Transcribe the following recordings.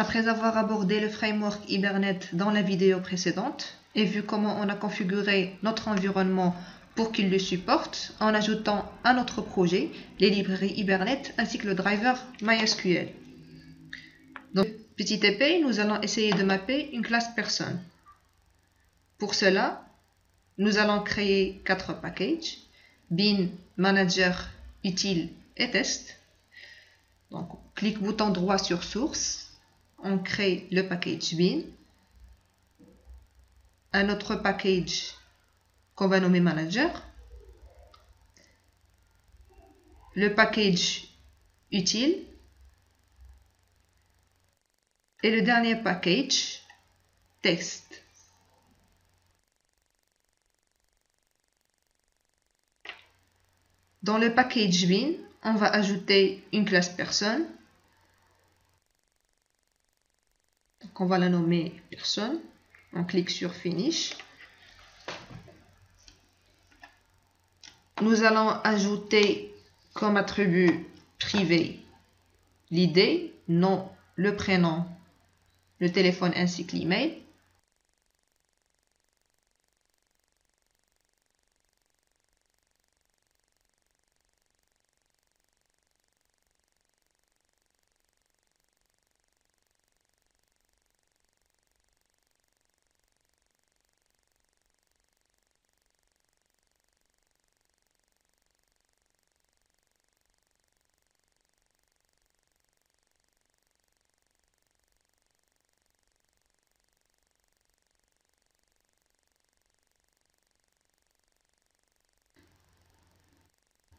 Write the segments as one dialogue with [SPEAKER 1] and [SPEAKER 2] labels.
[SPEAKER 1] Après avoir abordé le framework Hibernate dans la vidéo précédente et vu comment on a configuré notre environnement pour qu'il le supporte en ajoutant à notre projet les librairies Hibernate ainsi que le driver MySQL. Donc, petit épée, nous allons essayer de mapper une classe personne. Pour cela, nous allons créer 4 packages, bin, manager, utile et test. Donc, clique bouton droit sur source. On crée le package bin, un autre package qu'on va nommer manager, le package utile et le dernier package test. Dans le package bin, on va ajouter une classe personne. Donc on va la nommer personne. On clique sur Finish. Nous allons ajouter comme attribut privé l'id, nom, le prénom, le téléphone ainsi que l'email.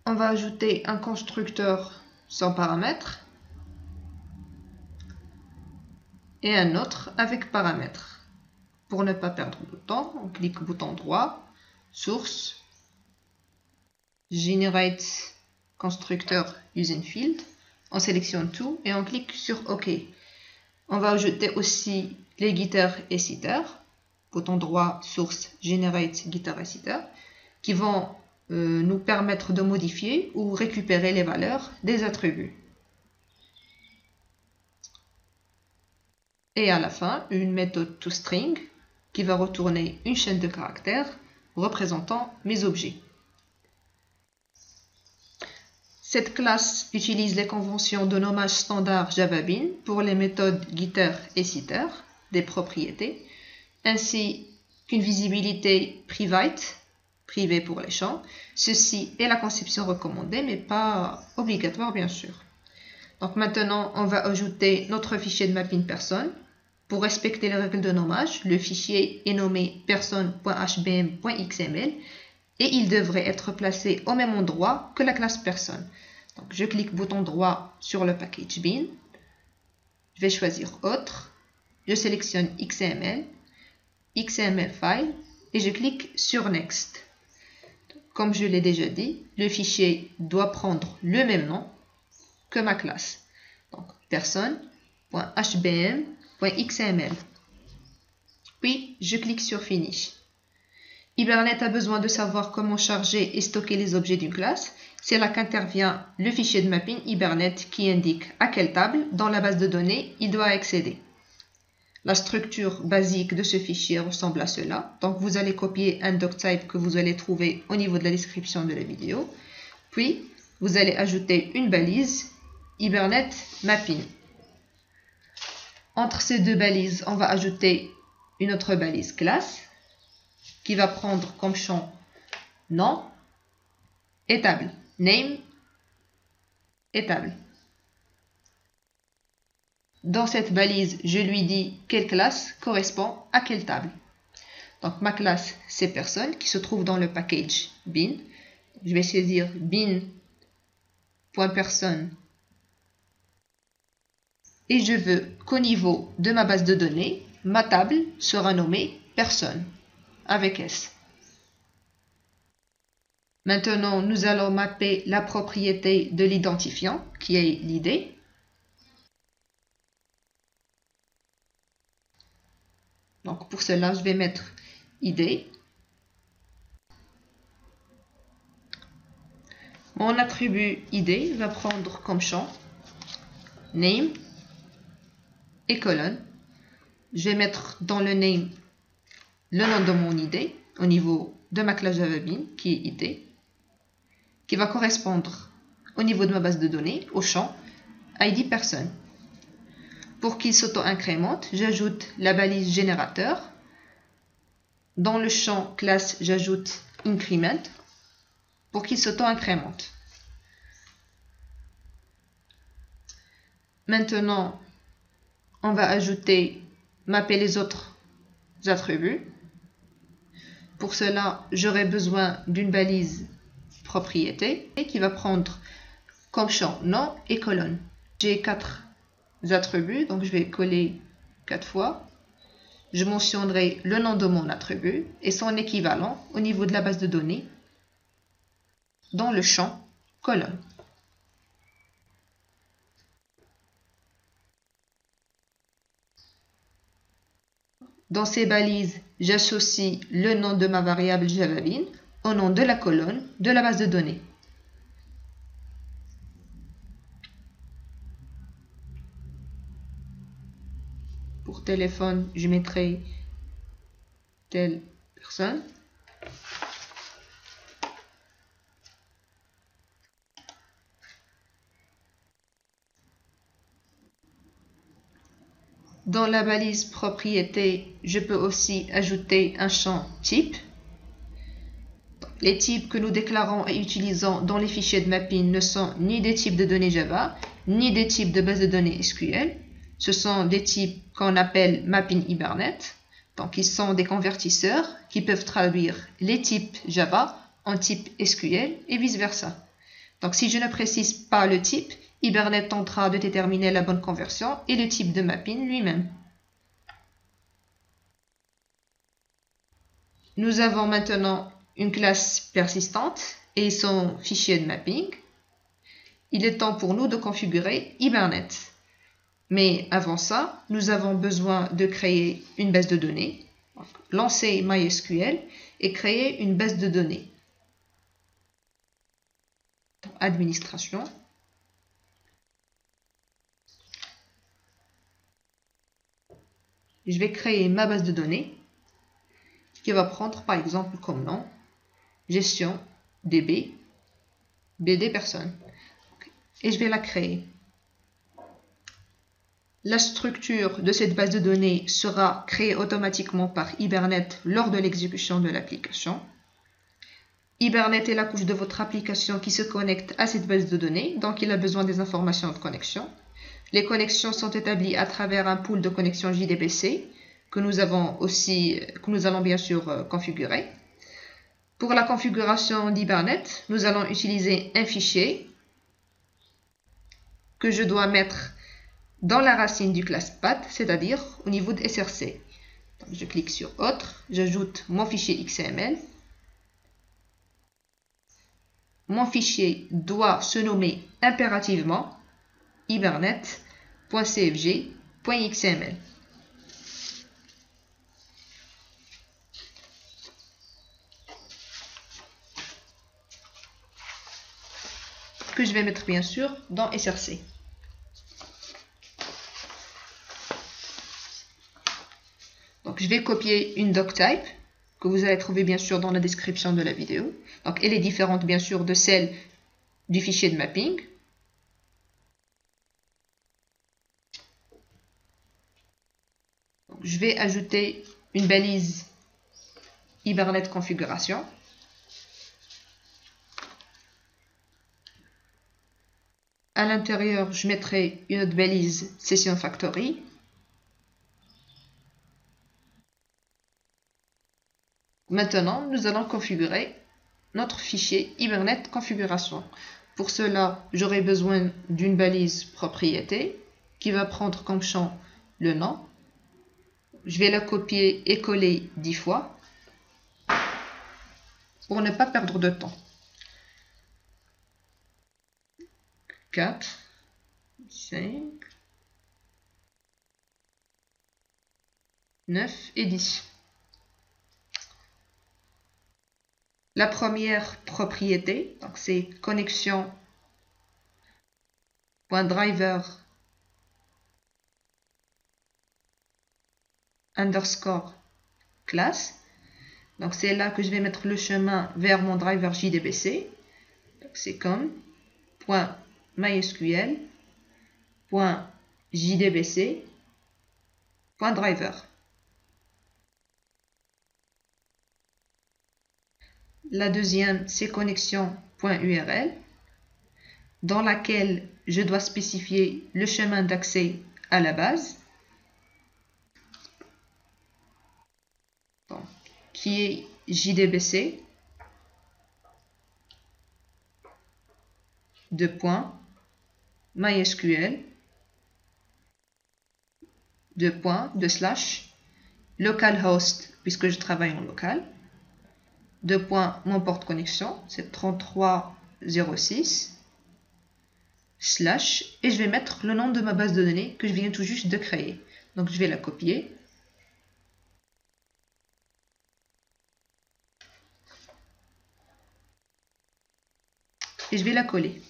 [SPEAKER 1] On va ajouter un constructeur sans paramètres et un autre avec paramètres. Pour ne pas perdre de temps, on clique bouton droit, source, generate constructeur using field, on sélectionne tout et on clique sur OK. On va ajouter aussi les getters et setters, bouton droit, source, generate getter et setter, qui vont nous permettre de modifier ou récupérer les valeurs des attributs. Et à la fin, une méthode toString qui va retourner une chaîne de caractères représentant mes objets. Cette classe utilise les conventions de nommage standard JavaBean pour les méthodes getter et setter des propriétés, ainsi qu'une visibilité private, privé pour les champs. Ceci est la conception recommandée, mais pas obligatoire bien sûr. Donc maintenant, on va ajouter notre fichier de mapping personne. Pour respecter les règles de nommage, le fichier est nommé personne.hbm.xml et il devrait être placé au même endroit que la classe personne. Donc je clique bouton droit sur le package bin, je vais choisir autre, je sélectionne XML, XML file et je clique sur next. Comme je l'ai déjà dit, le fichier doit prendre le même nom que ma classe. Donc personne.hbm.xml. Puis je clique sur Finish. Hibernate a besoin de savoir comment charger et stocker les objets d'une classe. C'est là qu'intervient le fichier de mapping Hibernate qui indique à quelle table dans la base de données il doit accéder. La structure basique de ce fichier ressemble à cela. Donc vous allez copier un doctype que vous allez trouver au niveau de la description de la vidéo. Puis vous allez ajouter une balise Hibernate Mapping. Entre ces deux balises, on va ajouter une autre balise classe qui va prendre comme champ nom et table. Name et table. Dans cette balise, je lui dis quelle classe correspond à quelle table. Donc ma classe, c'est personne qui se trouve dans le package bin. Je vais saisir bin.personne et je veux qu'au niveau de ma base de données, ma table sera nommée personne avec S. Maintenant, nous allons mapper la propriété de l'identifiant qui est l'id. Donc pour cela, je vais mettre id. Mon attribut id va prendre comme champ name et colonne. Je vais mettre dans le name le nom de mon ID au niveau de ma classe Java Bean qui est ID, qui va correspondre au niveau de ma base de données au champ ID personne. Pour qu'il s'auto-incrémente, j'ajoute la balise générateur. Dans le champ classe, j'ajoute increment pour qu'il s'auto-incrémente. Maintenant, on va ajouter mapper les autres attributs. Pour cela, j'aurai besoin d'une balise propriété qui va prendre comme champ nom et colonne. J'ai 4 attributs, donc je vais coller 4 fois. Je mentionnerai le nom de mon attribut et son équivalent au niveau de la base de données dans le champ colonne. Dans ces balises, j'associe le nom de ma variable Java Bean au nom de la colonne de la base de données. Pour téléphone, je mettrai telle personne. Dans la balise propriété, je peux aussi ajouter un champ type. Les types que nous déclarons et utilisons dans les fichiers de mapping ne sont ni des types de données Java, ni des types de base de données SQL. Ce sont des types qu'on appelle mapping Hibernate. Donc, ils sont des convertisseurs qui peuvent traduire les types Java en type SQL et vice-versa. Donc, si je ne précise pas le type, Hibernate tentera de déterminer la bonne conversion et le type de mapping lui-même. Nous avons maintenant une classe persistante et son fichier de mapping. Il est temps pour nous de configurer Hibernate. Mais avant ça, nous avons besoin de créer une base de données, donc, lancer MySQL et créer une base de données. Administration. Je vais créer ma base de données qui va prendre par exemple comme nom gestion DB BD personne. Et je vais la créer. La structure de cette base de données sera créée automatiquement par Hibernate lors de l'exécution de l'application. Hibernate est la couche de votre application qui se connecte à cette base de données, donc il a besoin des informations de connexion. Les connexions sont établies à travers un pool de connexion JDBC que nous allons bien sûr configurer. Pour la configuration d'Hibernate, nous allons utiliser un fichier que je dois mettre dans la racine du class path, c'est-à-dire au niveau de SRC. Donc, je clique sur Autre, j'ajoute mon fichier XML. Mon fichier doit se nommer impérativement hibernate.cfg.xml. Que je vais mettre bien sûr dans SRC. Donc, je vais copier une doctype que vous allez trouver bien sûr dans la description de la vidéo. Donc, elle est différente bien sûr de celle du fichier de mapping. Donc, je vais ajouter une balise Hibernate configuration. À l'intérieur, je mettrai une autre balise Session Factory. Maintenant, nous allons configurer notre fichier Hibernate configuration. Pour cela, j'aurai besoin d'une balise propriété qui va prendre comme champ le nom. Je vais la copier et coller 10 fois pour ne pas perdre de temps. 4, 5, 9 et 10. La première propriété, donc c'est connexion.driver underscore classe. Donc c'est là que je vais mettre le chemin vers mon driver JDBC. C'est comme .mysql .jdbc .driver. La deuxième, c'est connexion.url, dans laquelle je dois spécifier le chemin d'accès à la base, donc, qui est JDBC .mysql localhost, puisque je travaille en local, mon port de connexion, c'est 3306, / et je vais mettre le nom de ma base de données que je viens tout juste de créer. Donc je vais la copier. Et je vais la coller.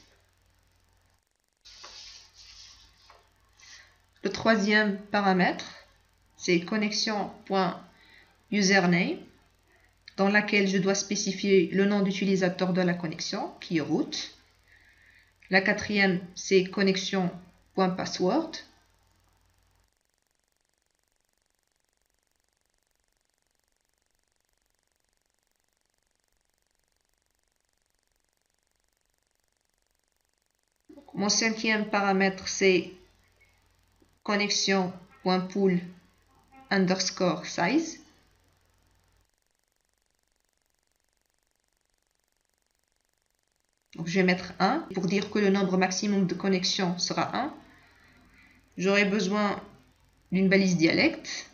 [SPEAKER 1] Le troisième paramètre, c'est connexion.username, dans laquelle je dois spécifier le nom d'utilisateur de la connexion, qui est root. La quatrième, c'est connexion.password. Mon cinquième paramètre, c'est connexion.pool underscore size. Donc, je vais mettre 1 pour dire que le nombre maximum de connexions sera 1. J'aurai besoin d'une balise dialecte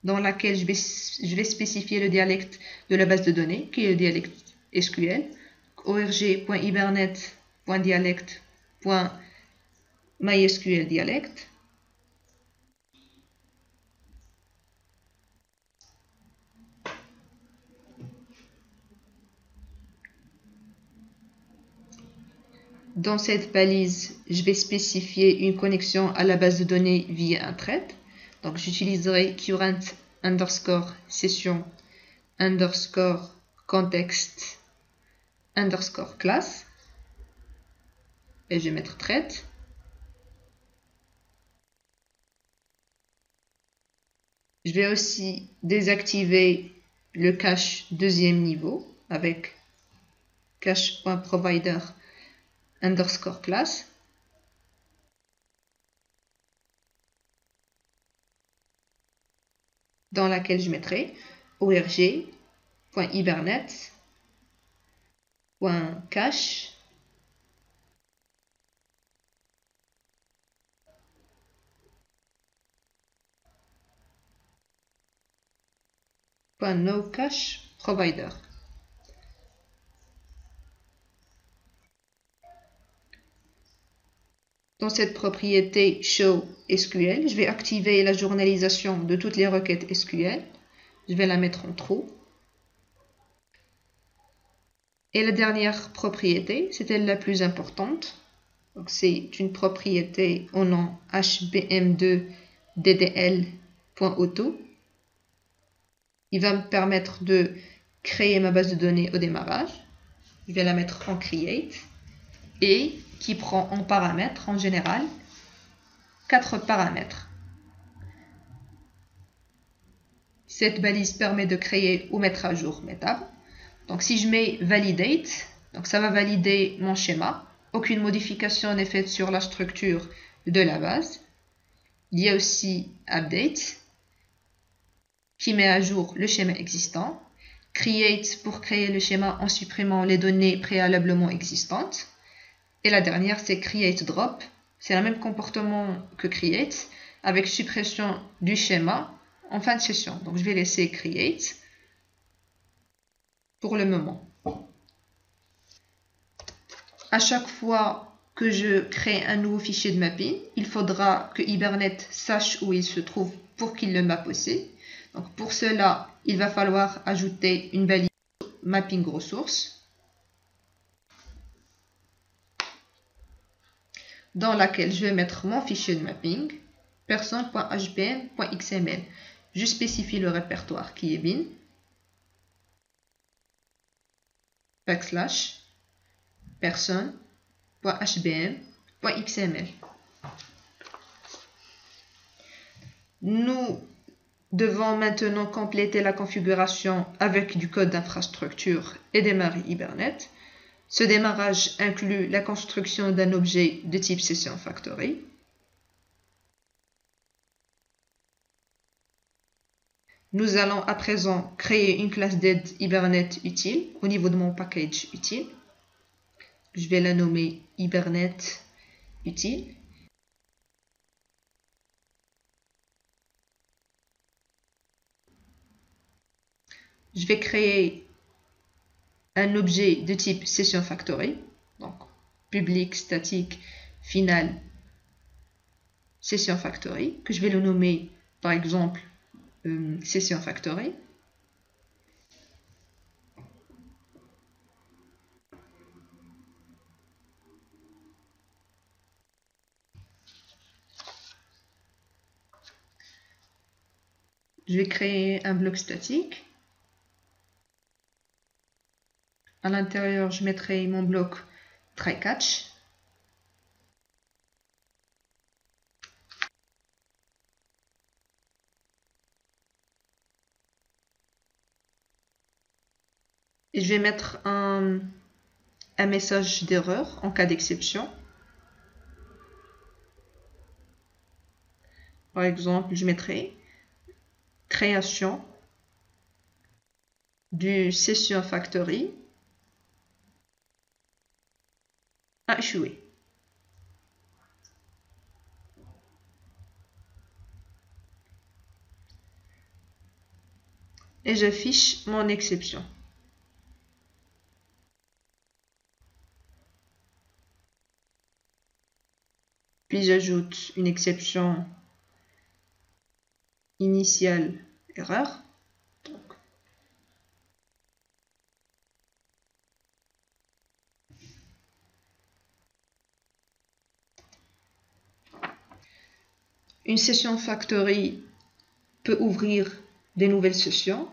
[SPEAKER 1] dans laquelle je vais spécifier le dialecte de la base de données, qui est le dialecte SQL, org.hibernate.dialect.mysql-dialect. Dans cette balise, je vais spécifier une connexion à la base de données via un thread. Donc j'utiliserai current underscore session underscore context underscore class. Et je vais mettre thread. Je vais aussi désactiver le cache deuxième niveau avec cache.provider underscore class, dans laquelle je mettrai org.hibernate.cache .nocacheprovider. Dans cette propriété show SQL, je vais activer la journalisation de toutes les requêtes SQL. Je vais la mettre en true. Et la dernière propriété, c'est elle la plus importante. C'est une propriété au nom hbm2ddl.auto. Il va me permettre de créer ma base de données au démarrage. Je vais la mettre en create et qui prend en paramètres en général 4 paramètres. Cette balise permet de créer ou mettre à jour mes tables. Donc si je mets validate, donc ça va valider mon schéma. Aucune modification n'est faite sur la structure de la base. Il y a aussi update qui met à jour le schéma existant. Create pour créer le schéma en supprimant les données préalablement existantes. Et la dernière, c'est create drop. C'est le même comportement que create avec suppression du schéma en fin de session. Donc je vais laisser create pour le moment. À chaque fois que je crée un nouveau fichier de mapping, il faudra que Hibernate sache où il se trouve pour qu'il le mappe aussi. Donc pour cela, il va falloir ajouter une balise mapping ressources dans laquelle je vais mettre mon fichier de mapping person.hpm.xml. je spécifie le répertoire qui est bin, backslash, personne.hbm.xml. Nous devons maintenant compléter la configuration avec du code d'infrastructure et démarrer Hibernate. Ce démarrage inclut la construction d'un objet de type Session Factory. Nous allons à présent créer une classe d'aide Hibernate utile au niveau de mon package utile. Je vais la nommer Hibernate utile. Je vais créer un objet de type Session Factory, donc public, statique, final, Session Factory, que je vais le nommer par exemple Session Factory. Je vais créer un bloc statique. À l'intérieur, je mettrai mon bloc try-catch. Et je vais mettre un message d'erreur en cas d'exception. Par exemple, je mettrai création du Session Factory a échoué. Et j'affiche mon exception. Puis j'ajoute une exception initiale erreur. Une session factory peut ouvrir des nouvelles sessions.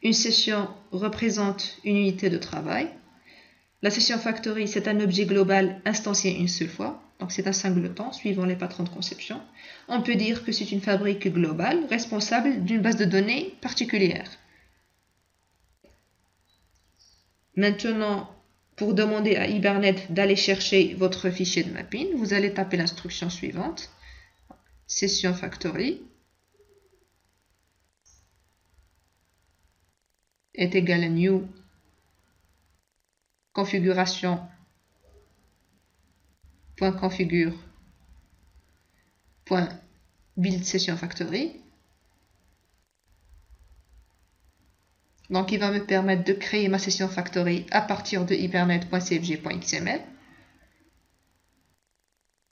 [SPEAKER 1] Une session représente une unité de travail. La session factory, c'est un objet global instancié une seule fois. Donc c'est un singleton suivant les patrons de conception. On peut dire que c'est une fabrique globale responsable d'une base de données particulière. Maintenant, pour demander à Hibernate d'aller chercher votre fichier de mapping, vous allez taper l'instruction suivante. Session factory est égal à new configure.configure.build session factory. Donc il va me permettre de créer ma session factory à partir de hibernate.cfg.xml.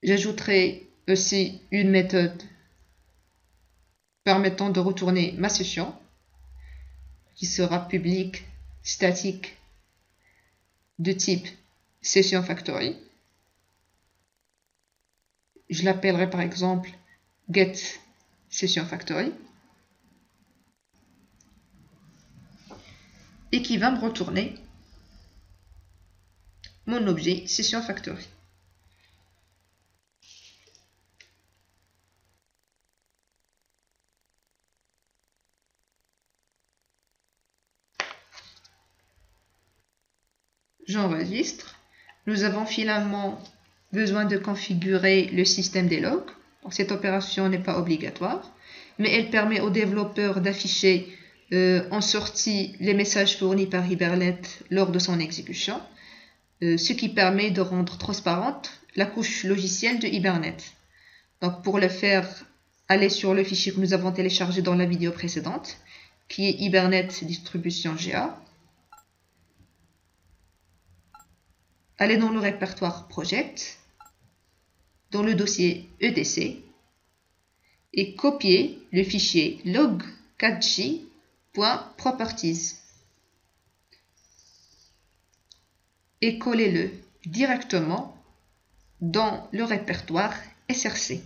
[SPEAKER 1] J'ajouterai aussi une méthode permettant de retourner ma session qui sera publique, statique, de type session factory. Je l'appellerai par exemple get session factory et qui va me retourner mon objet session factory. J'enregistre. Nous avons finalement besoin de configurer le système des logs. Donc, cette opération n'est pas obligatoire, mais elle permet aux développeurs d'afficher en sortie les messages fournis par Hibernate lors de son exécution, ce qui permet de rendre transparente la couche logicielle de Hibernate. Donc, pour le faire, allez sur le fichier que nous avons téléchargé dans la vidéo précédente, qui est Hibernate distribution GA. Allez dans le répertoire Project, dans le dossier EDC, et copiez le fichier log4j.properties et collez-le directement dans le répertoire SRC.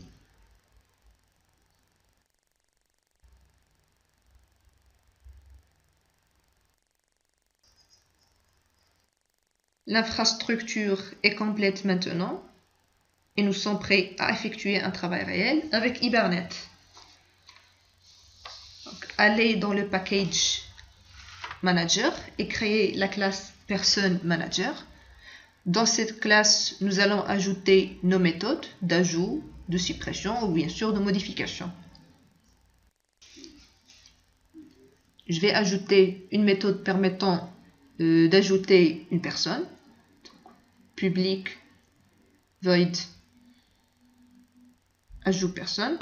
[SPEAKER 1] L'infrastructure est complète maintenant et nous sommes prêts à effectuer un travail réel avec Hibernate. Donc, allez dans le package manager et créer la classe person manager. Dans cette classe, nous allons ajouter nos méthodes d'ajout, de suppression ou bien sûr de modification. Je vais ajouter une méthode permettant d'ajouter une personne. Public void ajout personne,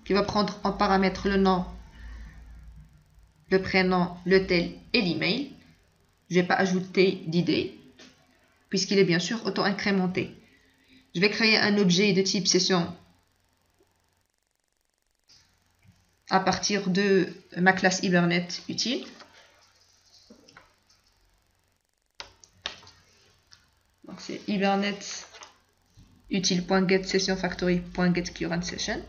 [SPEAKER 1] qui va prendre en paramètre le nom, le prénom, le tel et l'email. Je ne vais pas ajouter d'id puisqu'il est bien sûr auto-incrémenté. Je vais créer un objet de type session à partir de ma classe Hibernate utile. Donc c'est Hibernate utile.getSessionFactory.getCurrentSession.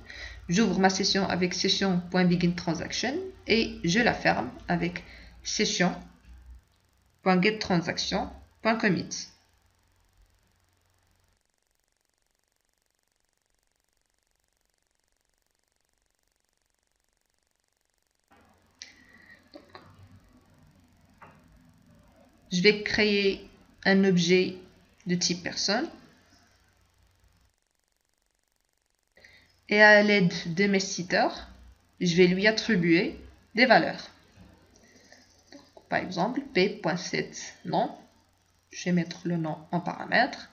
[SPEAKER 1] J'ouvre ma session avec session.beginTransaction et je la ferme avec session.getTransaction.commit. Je vais créer un objet de type personne et à l'aide de mes citeurs, je vais lui attribuer des valeurs. Donc, par exemple, p.setNom, je vais mettre le nom en paramètre,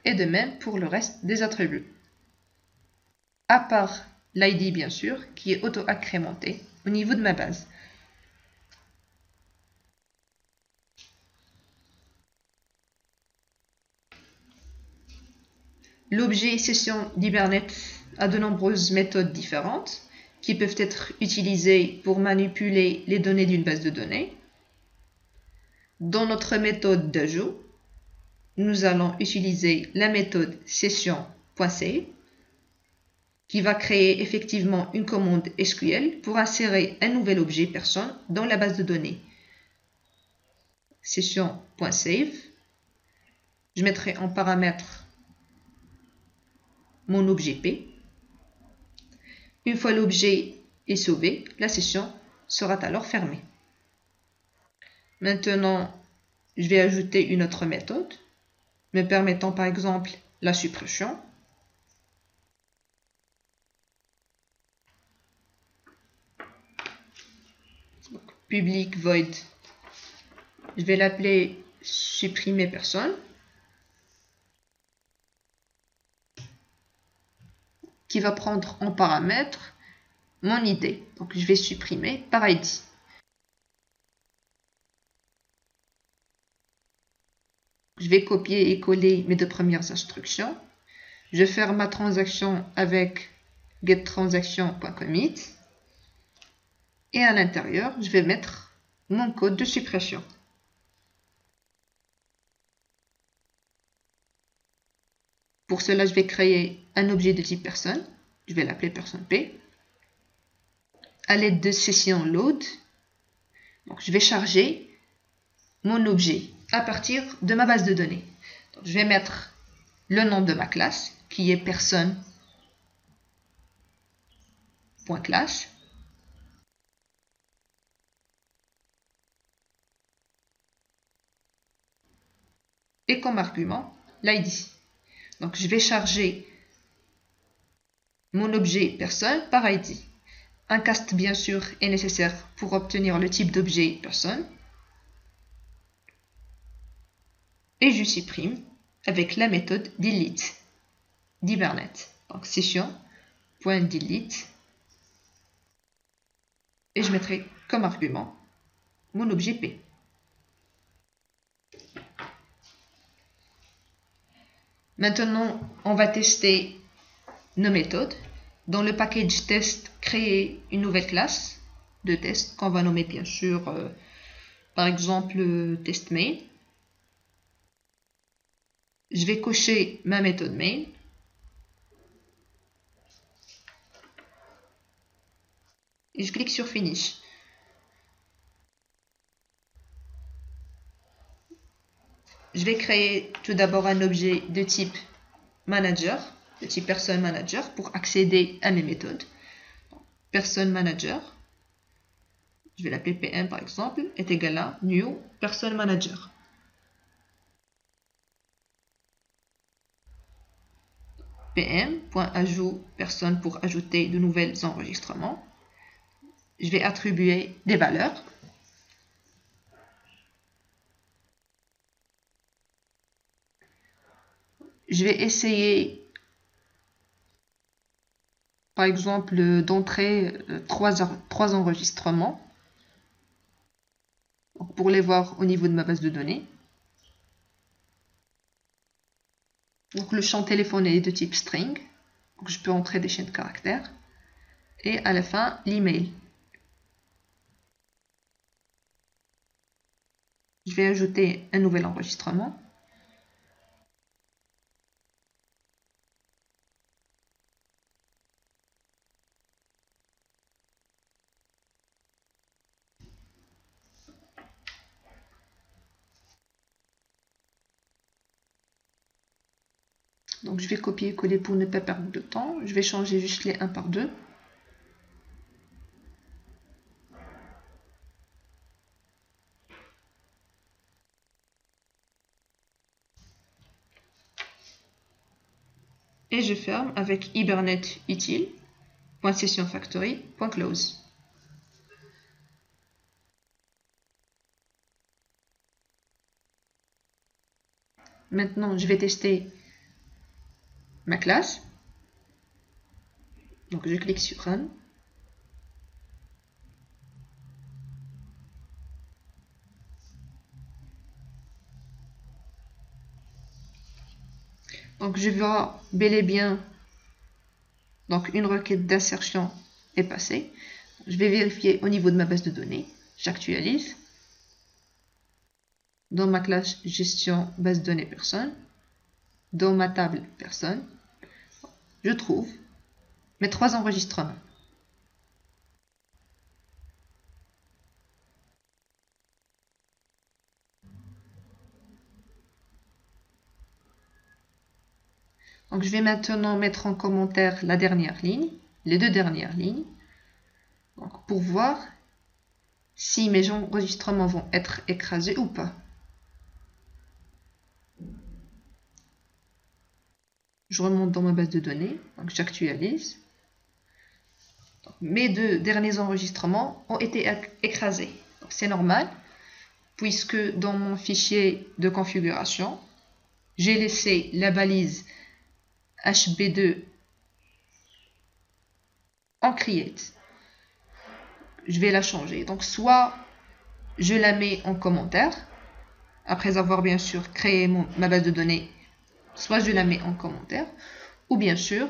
[SPEAKER 1] et de même pour le reste des attributs. À part l'ID bien sûr, qui est auto-accrémenté au niveau de ma base. L'objet session d'Hibernate a de nombreuses méthodes différentes qui peuvent être utilisées pour manipuler les données d'une base de données. Dans notre méthode d'ajout, nous allons utiliser la méthode session.save qui va créer effectivement une commande SQL pour insérer un nouvel objet personne dans la base de données. Session.save, je mettrai en paramètre mon objet P. Une fois l'objet est sauvé, la session sera alors fermée. Maintenant, je vais ajouter une autre méthode, me permettant par exemple la suppression. Donc, public void, je vais l'appeler supprimer personne, qui va prendre en paramètre mon ID. Donc je vais supprimer par ID. Je vais copier et coller mes deux premières instructions. Je ferme ma transaction avec getTransaction.commit. Et à l'intérieur, je vais mettre mon code de suppression. Pour cela, je vais créer un objet de type personne. Je vais l'appeler personne P. À l'aide de session load, donc je vais charger mon objet à partir de ma base de données. Donc, je vais mettre le nom de ma classe qui est personne.classe. Et comme argument, l'ID. Donc je vais charger mon objet personne par ID. Un cast bien sûr est nécessaire pour obtenir le type d'objet personne. Et je supprime avec la méthode delete d'Hibernate. Donc session.delete. Et je mettrai comme argument mon objet P. Maintenant, on va tester nos méthodes. Dans le package test, créer une nouvelle classe de test qu'on va nommer bien sûr, par exemple, test main. Je vais cocher ma méthode main. Et je clique sur Finish. je vais créer tout d'abord un objet de type manager, de type person manager, pour accéder à mes méthodes. Person manager, je vais l'appeler PM par exemple, est égal à new person manager. PM.ajout personne pour ajouter de nouveaux enregistrements. Je vais attribuer des valeurs. Je vais essayer, par exemple, d'entrer trois enregistrements pour les voir au niveau de ma base de données. Donc, le champ téléphone est de type string. Donc, je peux entrer des chaînes de caractères. Et à la fin, l'email. Je vais ajouter un nouvel enregistrement. Donc je vais copier-coller pour ne pas perdre de temps. Je vais changer juste les 1 par 2. Et je ferme avec Hibernate util, .sessionFactory.close. Maintenant, je vais tester ma classe. Donc je clique sur Run. Donc je vois bel et bien, donc une requête d'insertion est passée. Je vais vérifier au niveau de ma base de données. J'actualise. Dans ma classe gestion base de données personne, dans ma table personne, je trouve mes 3 enregistrements. Donc je vais maintenant mettre en commentaire la dernière ligne, les 2 dernières lignes, donc, pour voir si mes enregistrements vont être écrasés ou pas. Je remonte dans ma base de données, donc j'actualise. Mes 2 derniers enregistrements ont été écrasés. C'est normal, puisque dans mon fichier de configuration, j'ai laissé la balise HB2 en create. Je vais la changer. Donc soit je la mets en commentaire, après avoir bien sûr créé ma base de données, soit je la mets en commentaire, ou bien sûr,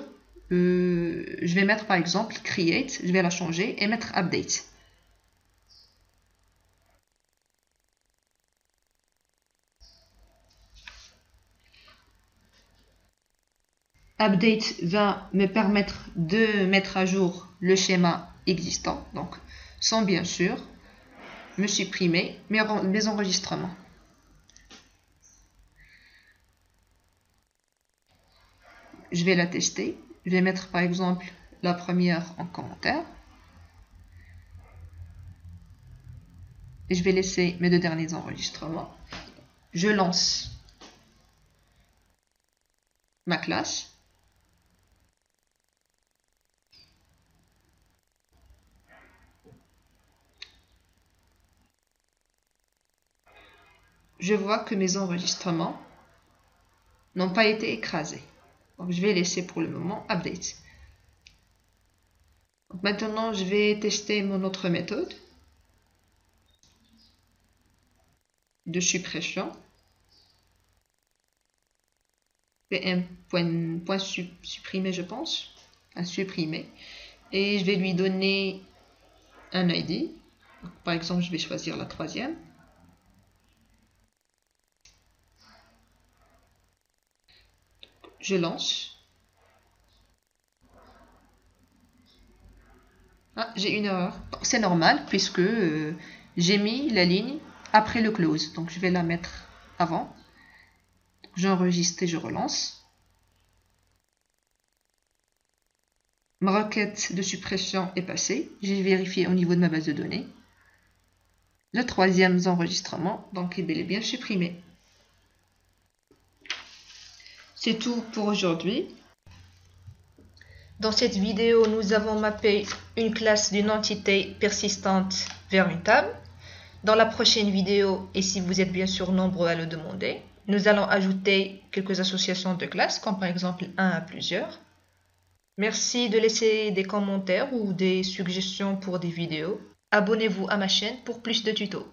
[SPEAKER 1] je vais mettre par exemple create, je vais la changer et mettre update. Update va me permettre de mettre à jour le schéma existant, donc sans bien sûr me supprimer mes enregistrements. Je vais la tester. Je vais mettre par exemple la première en commentaire. Et je vais laisser mes 2 derniers enregistrements. Je lance ma classe. Je vois que mes enregistrements n'ont pas été écrasés. Donc je vais laisser pour le moment update. Donc maintenant, je vais tester mon autre méthode de suppression. PM.supprimer, je pense. À supprimer. Et je vais lui donner un ID. Donc, par exemple, je vais choisir la 3e. Je lance. Ah, j'ai une erreur. C'est normal puisque j'ai mis la ligne après le close. Donc je vais la mettre avant. j'enregistre et je relance. Ma requête de suppression est passée. J'ai vérifié au niveau de ma base de données. Le troisième enregistrement, donc, est bel et bien supprimé. C'est tout pour aujourd'hui. Dans cette vidéo, nous avons mappé une classe d'une entité persistante vers une table. Dans la prochaine vidéo, et si vous êtes bien sûr nombreux à le demander, nous allons ajouter quelques associations de classes, comme par exemple 1 à plusieurs. Merci de laisser des commentaires ou des suggestions pour des vidéos. Abonnez-vous à ma chaîne pour plus de tutos.